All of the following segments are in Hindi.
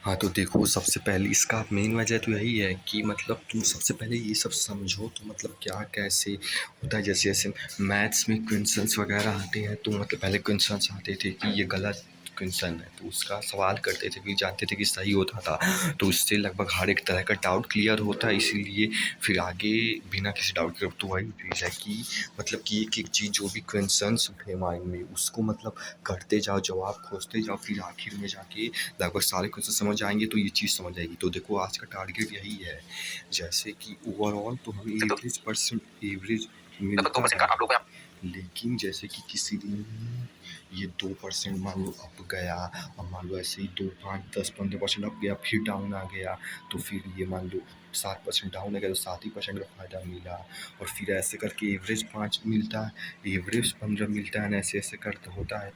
हाँ, तो देखो सबसे पहले इसका मेन वजह तो यही है कि मतलब तुम सबसे पहले ये सब समझो तो मतलब क्या कैसे होता है। जैसे मैथ्स में क्वेश्चंस वगैरह आते हैं तो मतलब पहले क्वेश्चंस आते थे कि ये गलत क्वेश्चन है तो उसका सवाल करते थे, फिर जानते थे कि सही होता था, तो उससे लगभग हर एक तरह का डाउट क्लियर होता है। इसीलिए फिर आगे बिना किसी डाउट के तो वही चीज़ है कि मतलब कि एक-एक चीज़ जो भी क्वेश्चंस उठे माइंड में उसको मतलब करते जाओ, जवाब खोजते जाओ, फिर आखिर में जाके लगभग सारे क्वेश्चन समझ आएँगे तो ये चीज़ समझ आएगी। तो देखो आज का टारगेट यही है, जैसे कि ओवरऑल तो हमें एवरेज मिलता है, लेकिन जैसे कि किसी दिन ये 2% मान लो अप गया, और मान लो ऐसे ही 2, 5, 10, 15% अप गया, फिर डाउन आ गया, तो फिर ये मान लो 7% डाउन आ गया तो 7 ही परसेंट का फ़ायदा मिला, और फिर ऐसे करके एवरेज 5 मिलता है, एवरेज 15 मिलता है, ऐसे-ऐसे करके होता है।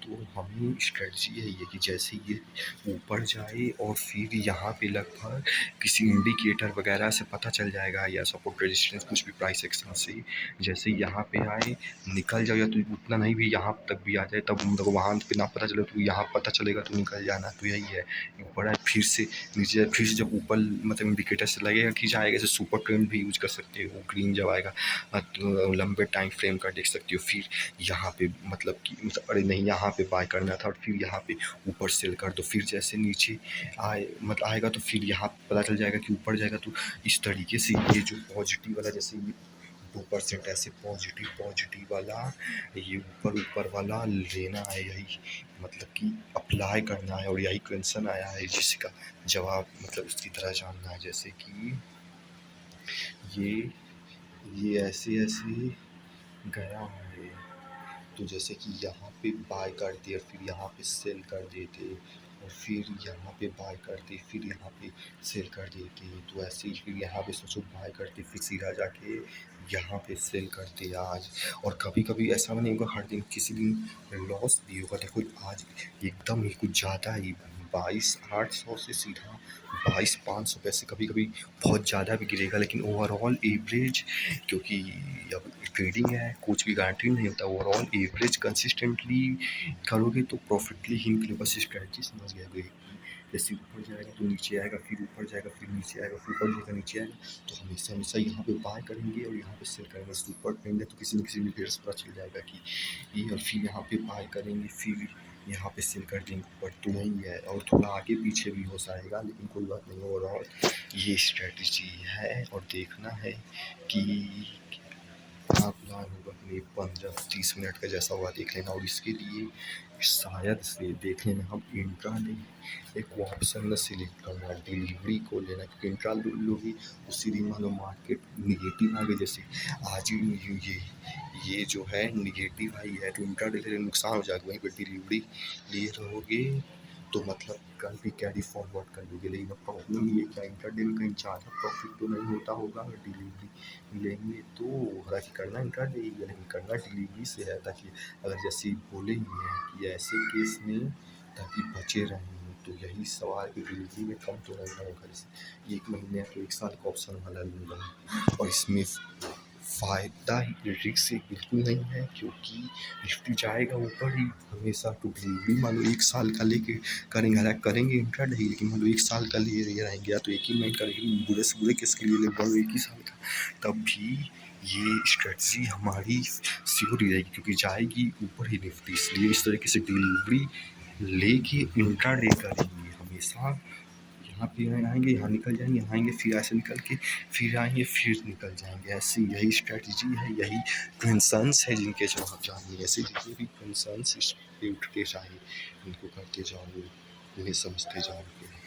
तो हमें स्ट्रेटजी यही है कि जैसे ये ऊपर जाए और फिर यहाँ पे लगभग किसी इंडिकेटर वगैरह से पता चल जाएगा या सपोर्ट रेजिस्टेंस कुछ भी प्राइस एक्शन से, जैसे यहाँ पे आए निकल जाओ, या तो उतना नहीं भी यहाँ तक भी आ जाए तब मतलब वहाँ पे ना पता चले तो यहाँ पता चलेगा तो निकल जाना। तो यही है, ऊपर आए फिर से नीचे जाए, फिर से जब ऊपर मतलब इंडिकेटर से लगेगा कि जाएगा, जैसे सुपर ट्रेंड भी यूज कर सकते हो, ग्रीन जब आएगा तो लंबे टाइम फ्रेम का देख सकते हो। फिर यहाँ पे मतलब कि मतलब अरे नहीं यहाँ पे बाय करना था और फिर यहाँ पे ऊपर सेल कर दो, फिर जैसे नीचे आए मतलब आएगा तो फिर यहाँ पता चल जाएगा कि ऊपर जाएगा। तो इस तरीके से ये जो पॉजिटिव वाला, जैसे ये 2% ऐसे पॉजिटिव वाला, ये ऊपर वाला लेना है, यही मतलब कि अप्लाई करना है, और यही क्वेश्चन आया है जिसका जवाब मतलब उसकी तरह जानना है। जैसे कि ये ऐसे गया है, तो जैसे कि यहाँ पे बाय कर दिया, फिर यहाँ पे सेल कर देते, और फिर यहाँ पे बाय करते, फिर यहाँ पे सेल कर देते, तो ऐसे ही फिर यहाँ पे सोचो बाय करते, फिर सीधा जाके यहाँ पे सेल करते आज। और कभी कभी ऐसा नहीं होगा हर दिन, किसी दिन लॉस भी होगा। देखो आज एकदम ही कुछ ज़्यादा ही 22,800 से सीधा 22,500 पैसे, कभी कभी बहुत ज़्यादा भी गिरेगा, लेकिन ओवरऑल एवरेज, क्योंकि अब ट्रेडिंग है, कुछ भी गारंटी नहीं होता, ओवरऑल एवरेज कंसिस्टेंटली करोगे तो प्रॉफिटली ही निकले। बस स्ट्रैटेजी समझ गए कि जैसे ऊपर जाएगा तो नीचे आएगा, फिर ऊपर जाएगा फिर नीचे आएगा, फिर ऊपर जाएगा नीचे आएगा, तो हमेशा हमेशा यहाँ पे बाय करेंगे और यहाँ पे सेल करेंगे। ऊपर करेंगे तो किसी न किसी इंडिकेटर से पता चल जाएगा कि ये, और फिर यहाँ पे बाय करेंगे, फिर यहाँ पे सेल कर देंगे ऊपर। तो यही है, और थोड़ा आगे पीछे भी हो जाएगा लेकिन कोई बात नहीं, ओवरऑल ये स्ट्रैटेजी है। और देखना है कि हाँ, प्लान होगा कि 15-30 मिनट का जैसा होगा देख लेना, और इसके लिए शायद से देख लेना हम इंट्राडे एक ऑप्शन में सिलेक्ट करना, डिलीवरी को लेना, क्योंकि इंट्राडे लोगी उसी दिन मान लो मार्केट निगेटिव आ गई, जैसे आज ही ये जो है निगेटिव आई है तो इंट्राडे के लिए नुकसान हो जाएगा। वहीं पर डिलीवरी लिए रहोगे तो मतलब कल भी कैरी फॉरवर्ड कर लोगे, लेकिन प्रॉब्लम ये क्या इंट्राडे में कहीं ज़्यादा प्रॉफिट तो नहीं होता होगा। अगर डिलीवरी लेंगे तो हालांकि करना इंट्राडे ही है, लेकिन करना डिलीवरी से है, ताकि अगर जैसे बोले ही हैं कि ऐसे केस में ताकि बचे रहें, तो यही सवाल कि डिलीवरी में कम तो नहीं होगा। जैसे 1 महीने या तो 1 साल का ऑप्शन वाला लूँगा, और इसमें फ़ायदा ही रिस्क बिल्कुल नहीं है, क्योंकि निफ्टी जाएगा ऊपर ही हमेशा। तो डिलीवरी मान लो 1 साल का लेके करेंगे, हालांकि करेंगे इंट्राडे ही, लेकिन मान लो 1 साल का ले रहेंगे, या तो 1 ही महीने का, लेकिन बुरे से बुरे केस के लिए लगभग 1 ही साल का, तब भी ये स्ट्रेटजी हमारी सिक्योर ही रहेगी, क्योंकि जाएगी ऊपर ही निफ्टी। इसलिए इस तरीके से डिलीवरी लेके इंट्राडे करेंगे हमेशा। यहाँ पे आएंगे, यहाँ निकल जाएंगे, यहाँ आएंगे, फिर ऐसे निकल के फिर आएंगे, फिर निकल जाएंगे। ऐसी यही स्ट्रेटजी है, यही कंसर्न्स है जिनके जवाब जानिए। ऐसे जितने भी कंसर्न्स इस पे उठते जाए इनको करते जाओ, इन्हें समझते जाओगे।